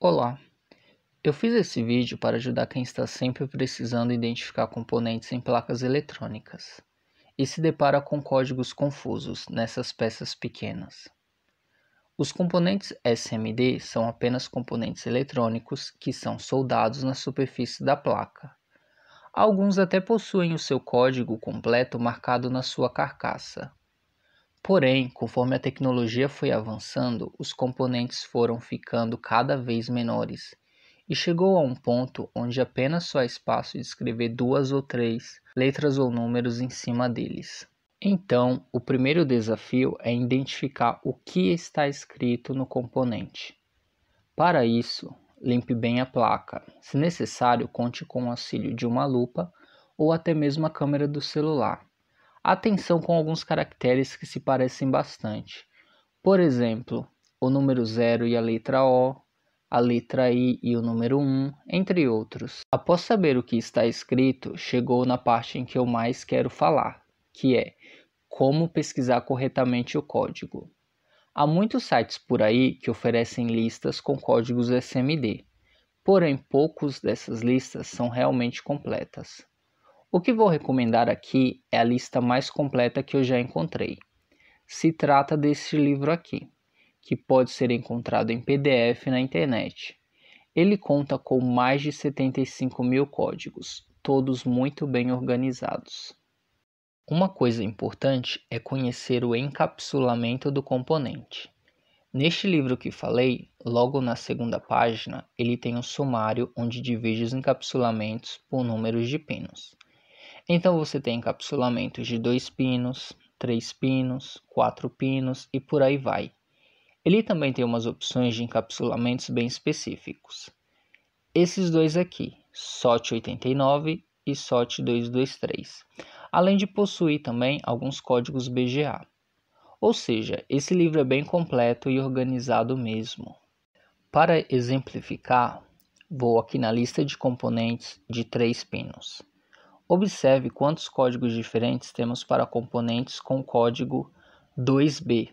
Olá, eu fiz esse vídeo para ajudar quem está sempre precisando identificar componentes em placas eletrônicas e se depara com códigos confusos nessas peças pequenas. Os componentes SMD são apenas componentes eletrônicos que são soldados na superfície da placa. Alguns até possuem o seu código completo marcado na sua carcaça. Porém, conforme a tecnologia foi avançando, os componentes foram ficando cada vez menores e chegou a um ponto onde apenas só há espaço de escrever 2 ou 3 letras ou números em cima deles. Então, o primeiro desafio é identificar o que está escrito no componente. Para isso, limpe bem a placa. Se necessário, conte com o auxílio de uma lupa ou até mesmo a câmera do celular. Atenção com alguns caracteres que se parecem bastante. Por exemplo, o número 0 e a letra O, a letra I e o número 1, entre outros. Após saber o que está escrito, chegou na parte em que eu mais quero falar, que é como pesquisar corretamente o código. Há muitos sites por aí que oferecem listas com códigos SMD, porém poucos dessas listas são realmente completas. O que vou recomendar aqui é a lista mais completa que eu já encontrei. Se trata deste livro aqui, que pode ser encontrado em PDF na internet. Ele conta com mais de 75 mil códigos, todos muito bem organizados. Uma coisa importante é conhecer o encapsulamento do componente. Neste livro que falei, logo na segunda página, ele tem um sumário onde divide os encapsulamentos por números de pinos. Então você tem encapsulamentos de 2 pinos, 3 pinos, 4 pinos e por aí vai. Ele também tem umas opções de encapsulamentos bem específicos. Esses dois aqui, SOT89 e SOT223, além de possuir também alguns códigos BGA. Ou seja, esse livro é bem completo e organizado mesmo. Para exemplificar, vou aqui na lista de componentes de 3 pinos. Observe quantos códigos diferentes temos para componentes com código 2B.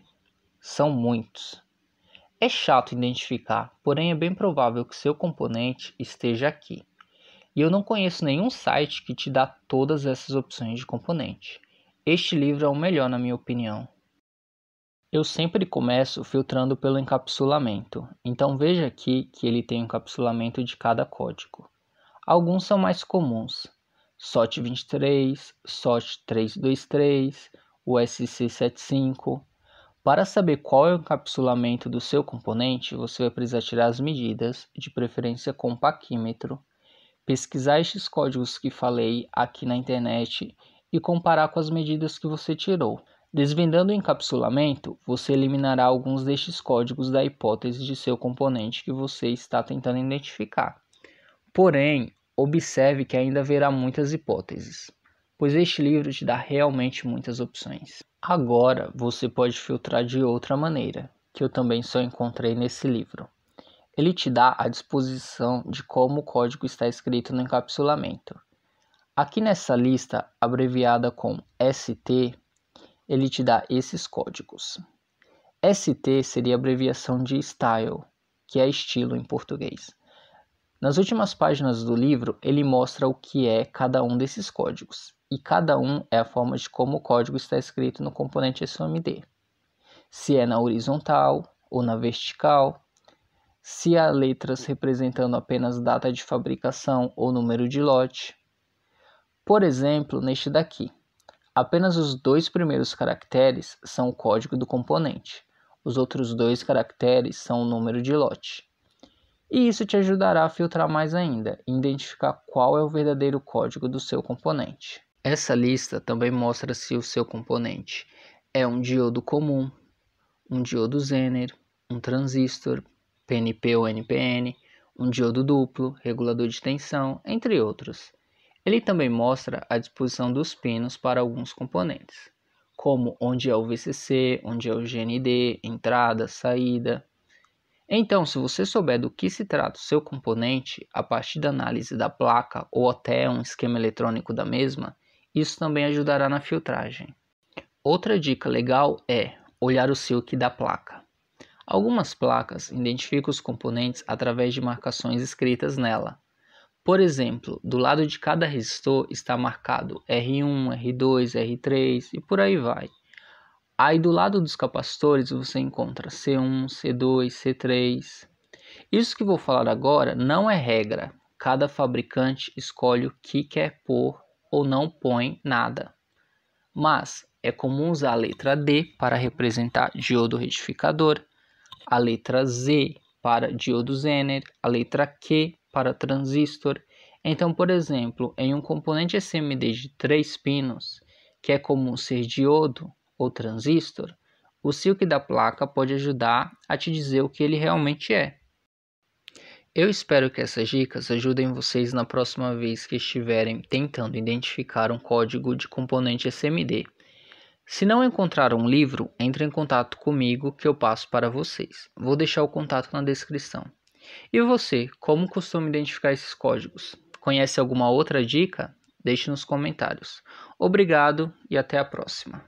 São muitos. É chato identificar, porém é bem provável que seu componente esteja aqui. E eu não conheço nenhum site que te dá todas essas opções de componente. Este livro é o melhor na minha opinião. Eu sempre começo filtrando pelo encapsulamento, então veja aqui que ele tem um encapsulamento de cada código. Alguns são mais comuns. SOT23, SOT323, o SC75. Para saber qual é o encapsulamento do seu componente, você vai precisar tirar as medidas, de preferência com paquímetro, pesquisar estes códigos que falei aqui na internet e comparar com as medidas que você tirou. Desvendando o encapsulamento, você eliminará alguns destes códigos da hipótese de seu componente que você está tentando identificar. Porém, observe que ainda haverá muitas hipóteses, pois este livro te dá realmente muitas opções. Agora, você pode filtrar de outra maneira, que eu também só encontrei nesse livro. Ele te dá a disposição de como o código está escrito no encapsulamento. Aqui nessa lista, abreviada com ST, ele te dá esses códigos. ST seria a abreviação de Style, que é estilo em português. Nas últimas páginas do livro, ele mostra o que é cada um desses códigos, e cada um é a forma de como o código está escrito no componente SOMD. Se é na horizontal ou na vertical, se há letras representando apenas data de fabricação ou número de lote. Por exemplo, neste daqui, apenas os 2 primeiros caracteres são o código do componente, os outros 2 caracteres são o número de lote. E isso te ajudará a filtrar mais ainda e identificar qual é o verdadeiro código do seu componente. Essa lista também mostra se o seu componente é um diodo comum, um diodo Zener, um transistor, PNP ou NPN, um diodo duplo, regulador de tensão, entre outros. Ele também mostra a disposição dos pinos para alguns componentes, como onde é o VCC, onde é o GND, entrada, saída. Então, se você souber do que se trata o seu componente, a partir da análise da placa ou até um esquema eletrônico da mesma, isso também ajudará na filtragem. Outra dica legal é olhar o silk da placa. Algumas placas identificam os componentes através de marcações escritas nela. Por exemplo, do lado de cada resistor está marcado R1, R2, R3 e por aí vai. Aí do lado dos capacitores você encontra C1, C2, C3. Isso que vou falar agora não é regra. Cada fabricante escolhe o que quer pôr ou não põe nada. Mas é comum usar a letra D para representar diodo retificador, a letra Z para diodo Zener, a letra Q para transistor. Então, por exemplo, em um componente SMD de 3 pinos, que é comum ser diodo ou transistor, o silk da placa pode ajudar a te dizer o que ele realmente é. Eu espero que essas dicas ajudem vocês na próxima vez que estiverem tentando identificar um código de componente SMD. Se não encontrar um livro, entre em contato comigo que eu passo para vocês. Vou deixar o contato na descrição. E você, como costuma identificar esses códigos? Conhece alguma outra dica? Deixe nos comentários. Obrigado e até a próxima.